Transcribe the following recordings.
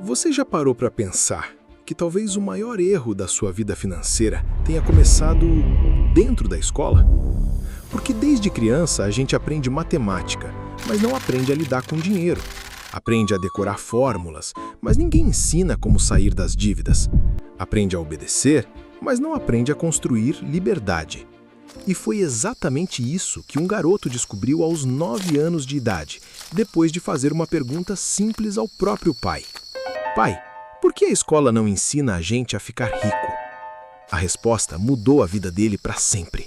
Você já parou para pensar que talvez o maior erro da sua vida financeira tenha começado dentro da escola? Porque desde criança a gente aprende matemática, mas não aprende a lidar com dinheiro. Aprende a decorar fórmulas, mas ninguém ensina como sair das dívidas. Aprende a obedecer, mas não aprende a construir liberdade. E foi exatamente isso que um garoto descobriu aos 9 anos de idade, depois de fazer uma pergunta simples ao próprio pai. Pai, por que a escola não ensina a gente a ficar rico? A resposta mudou a vida dele para sempre.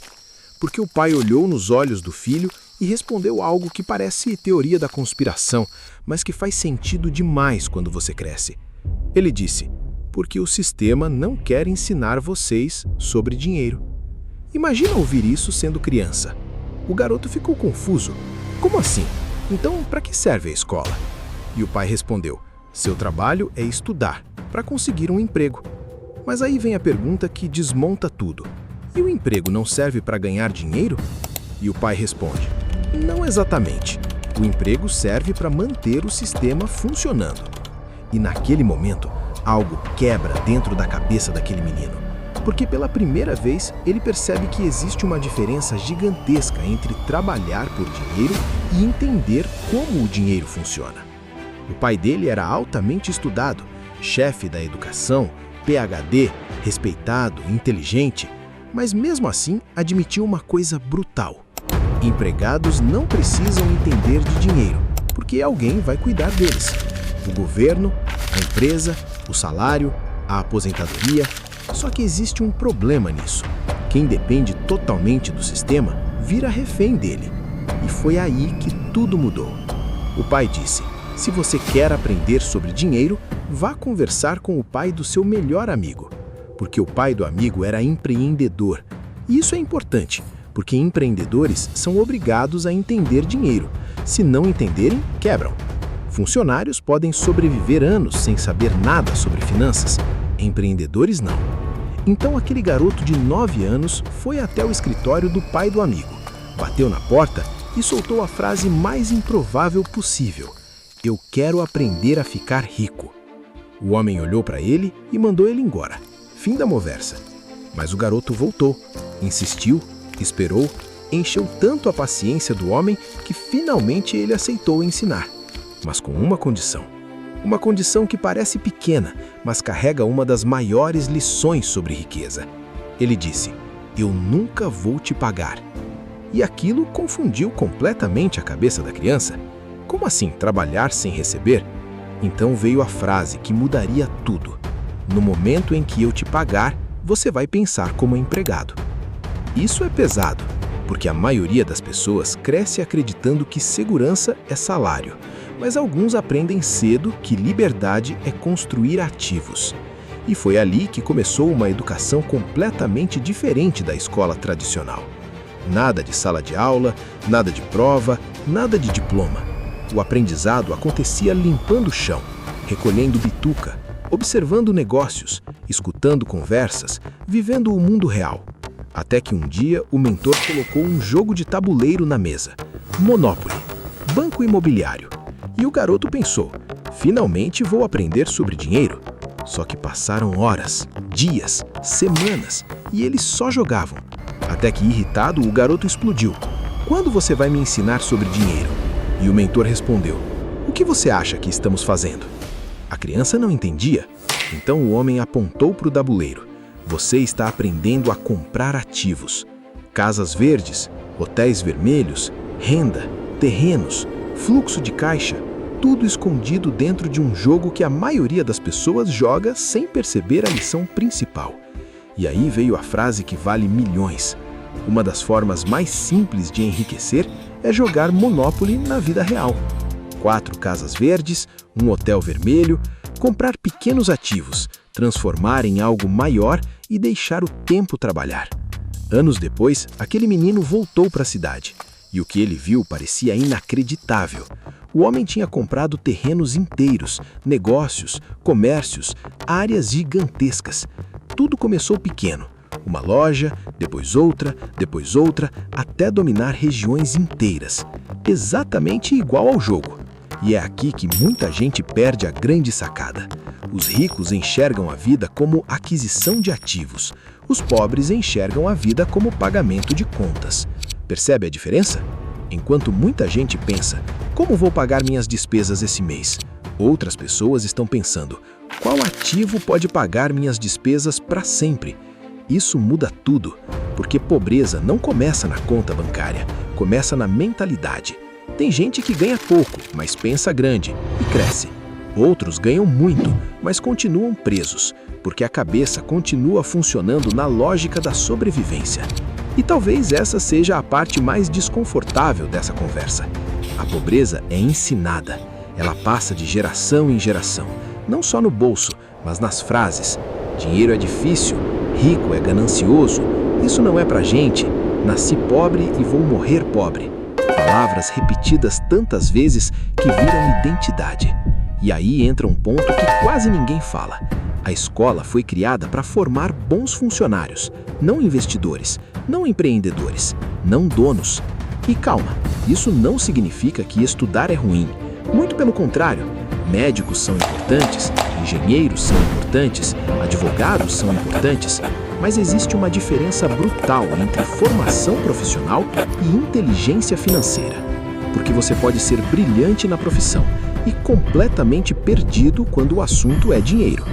Porque o pai olhou nos olhos do filho e respondeu algo que parece teoria da conspiração, mas que faz sentido demais quando você cresce. Ele disse, porque o sistema não quer ensinar vocês sobre dinheiro. Imagina ouvir isso sendo criança. O garoto ficou confuso. Como assim? Então, para que serve a escola? E o pai respondeu, seu trabalho é estudar, para conseguir um emprego. Mas aí vem a pergunta que desmonta tudo. E o emprego não serve para ganhar dinheiro? E o pai responde, não exatamente. O emprego serve para manter o sistema funcionando. E naquele momento, algo quebra dentro da cabeça daquele menino. Porque pela primeira vez, ele percebe que existe uma diferença gigantesca entre trabalhar por dinheiro e entender como o dinheiro funciona. O pai dele era altamente estudado, chefe da educação, PhD, respeitado, inteligente, mas mesmo assim admitiu uma coisa brutal. Empregados não precisam entender de dinheiro, porque alguém vai cuidar deles. O governo, a empresa, o salário, a aposentadoria. Só que existe um problema nisso. Quem depende totalmente do sistema vira refém dele. E foi aí que tudo mudou. O pai disse, se você quer aprender sobre dinheiro, vá conversar com o pai do seu melhor amigo. Porque o pai do amigo era empreendedor. E isso é importante, porque empreendedores são obrigados a entender dinheiro. Se não entenderem, quebram. Funcionários podem sobreviver anos sem saber nada sobre finanças. Empreendedores não. Então aquele garoto de 9 anos foi até o escritório do pai do amigo, bateu na porta e soltou a frase mais improvável possível. Eu quero aprender a ficar rico. O homem olhou para ele e mandou ele embora. Fim da conversa. Mas o garoto voltou, insistiu, esperou, encheu tanto a paciência do homem que finalmente ele aceitou ensinar. Mas com uma condição. Uma condição que parece pequena, mas carrega uma das maiores lições sobre riqueza. Ele disse, eu nunca vou te pagar. E aquilo confundiu completamente a cabeça da criança. Como assim, trabalhar sem receber? Então veio a frase que mudaria tudo. No momento em que eu te pagar, você vai pensar como empregado. Isso é pesado, porque a maioria das pessoas cresce acreditando que segurança é salário. Mas alguns aprendem cedo que liberdade é construir ativos. E foi ali que começou uma educação completamente diferente da escola tradicional. Nada de sala de aula, nada de prova, nada de diploma. O aprendizado acontecia limpando o chão, recolhendo bituca, observando negócios, escutando conversas, vivendo o mundo real. Até que um dia o mentor colocou um jogo de tabuleiro na mesa. Monopoly, banco imobiliário. E o garoto pensou, finalmente vou aprender sobre dinheiro. Só que passaram horas, dias, semanas, e eles só jogavam. Até que, irritado, o garoto explodiu. Quando você vai me ensinar sobre dinheiro? E o mentor respondeu, o que você acha que estamos fazendo? A criança não entendia. Então o homem apontou para o tabuleiro. Você está aprendendo a comprar ativos. Casas verdes, hotéis vermelhos, renda, terrenos, fluxo de caixa, tudo escondido dentro de um jogo que a maioria das pessoas joga sem perceber a lição principal. E aí veio a frase que vale milhões. Uma das formas mais simples de enriquecer é jogar Monopoly na vida real. 4 casas verdes, um hotel vermelho, comprar pequenos ativos, transformar em algo maior e deixar o tempo trabalhar. Anos depois, aquele menino voltou para a cidade. E o que ele viu parecia inacreditável. O homem tinha comprado terrenos inteiros, negócios, comércios, áreas gigantescas. Tudo começou pequeno. Uma loja, depois outra, até dominar regiões inteiras. Exatamente igual ao jogo. E é aqui que muita gente perde a grande sacada. Os ricos enxergam a vida como aquisição de ativos. Os pobres enxergam a vida como pagamento de contas. Percebe a diferença? Enquanto muita gente pensa, como vou pagar minhas despesas esse mês? Outras pessoas estão pensando, qual ativo pode pagar minhas despesas para sempre? Isso muda tudo, porque pobreza não começa na conta bancária, começa na mentalidade. Tem gente que ganha pouco, mas pensa grande e cresce. Outros ganham muito, mas continuam presos, porque a cabeça continua funcionando na lógica da sobrevivência. E talvez essa seja a parte mais desconfortável dessa conversa. A pobreza é ensinada. Ela passa de geração em geração, não só no bolso, mas nas frases. Dinheiro é difícil, rico é ganancioso, isso não é pra gente, nasci pobre e vou morrer pobre. Palavras repetidas tantas vezes que viram identidade. E aí entra um ponto que quase ninguém fala. A escola foi criada para formar bons funcionários, não investidores, não empreendedores, não donos. E calma, isso não significa que estudar é ruim. Muito pelo contrário, médicos são importantes, engenheiros são importantes, advogados são importantes, mas existe uma diferença brutal entre formação profissional e inteligência financeira. Porque você pode ser brilhante na profissão e completamente perdido quando o assunto é dinheiro.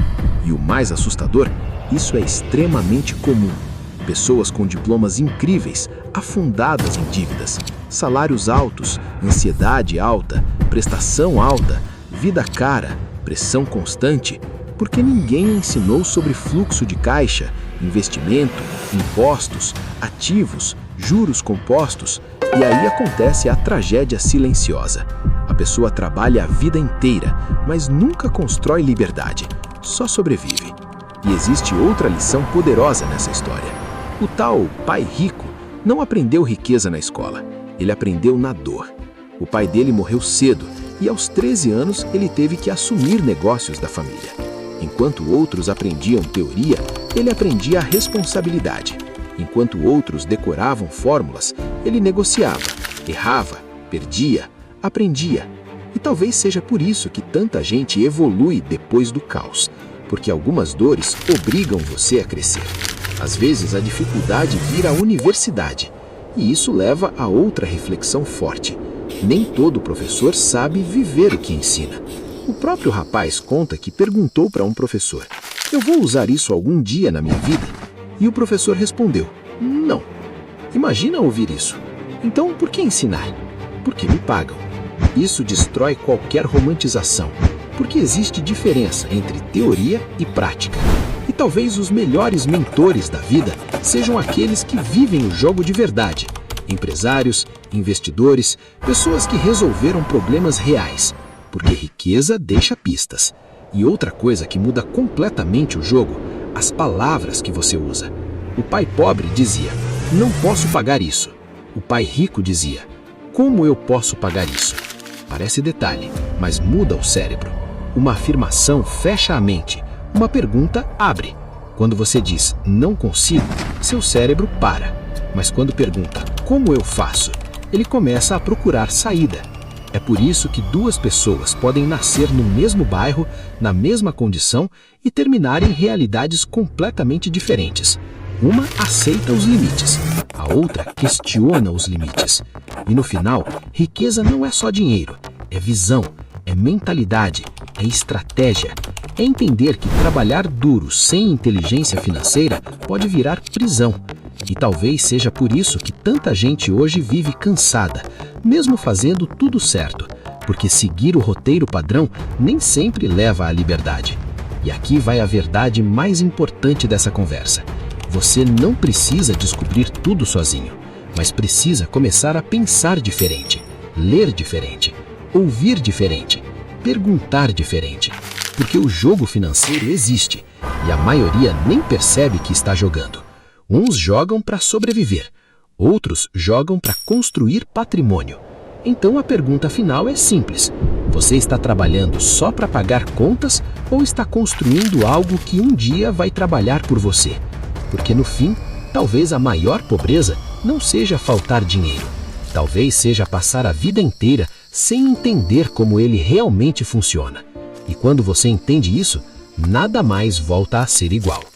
E o mais assustador, isso é extremamente comum. Pessoas com diplomas incríveis, afundadas em dívidas, salários altos, ansiedade alta, prestação alta, vida cara, pressão constante, porque ninguém ensinou sobre fluxo de caixa, investimento, impostos, ativos, juros compostos, e aí acontece a tragédia silenciosa. A pessoa trabalha a vida inteira, mas nunca constrói liberdade, só sobrevive. E existe outra lição poderosa nessa história. O tal pai rico não aprendeu riqueza na escola, ele aprendeu na dor. O pai dele morreu cedo e aos 13 anos ele teve que assumir negócios da família. Enquanto outros aprendiam teoria, ele aprendia a responsabilidade. Enquanto outros decoravam fórmulas, ele negociava, errava, perdia, aprendia. E talvez seja por isso que tanta gente evolui depois do caos, porque algumas dores obrigam você a crescer. Às vezes a dificuldade vira a universidade, e isso leva a outra reflexão forte. Nem todo professor sabe viver o que ensina. O próprio rapaz conta que perguntou para um professor: eu vou usar isso algum dia na minha vida? E o professor respondeu: não. Imagina ouvir isso. Então por que ensinar? Porque me pagam. Isso destrói qualquer romantização, porque existe diferença entre teoria e prática. E talvez os melhores mentores da vida sejam aqueles que vivem o jogo de verdade. Empresários, investidores, pessoas que resolveram problemas reais, porque riqueza deixa pistas. E outra coisa que muda completamente o jogo, as palavras que você usa. O pai pobre dizia: não posso pagar isso. O pai rico dizia: como eu posso pagar isso? Parece detalhe, mas muda o cérebro. Uma afirmação fecha a mente, uma pergunta abre. Quando você diz não consigo, seu cérebro para. Mas quando pergunta como eu faço, ele começa a procurar saída. É por isso que duas pessoas podem nascer no mesmo bairro, na mesma condição e terminar em realidades completamente diferentes. Uma aceita os limites, a outra questiona os limites. E no final, riqueza não é só dinheiro, é visão, é mentalidade, é estratégia. É entender que trabalhar duro sem inteligência financeira pode virar prisão. E talvez seja por isso que tanta gente hoje vive cansada, mesmo fazendo tudo certo, porque seguir o roteiro padrão nem sempre leva à liberdade. E aqui vai a verdade mais importante dessa conversa. Você não precisa descobrir tudo sozinho, mas precisa começar a pensar diferente, ler diferente, ouvir diferente, perguntar diferente. Porque o jogo financeiro existe e a maioria nem percebe que está jogando. Uns jogam para sobreviver, outros jogam para construir patrimônio. Então a pergunta final é simples: você está trabalhando só para pagar contas ou está construindo algo que um dia vai trabalhar por você? Porque no fim, talvez a maior pobreza não seja faltar dinheiro. Talvez seja passar a vida inteira sem entender como ele realmente funciona. E quando você entende isso, nada mais volta a ser igual.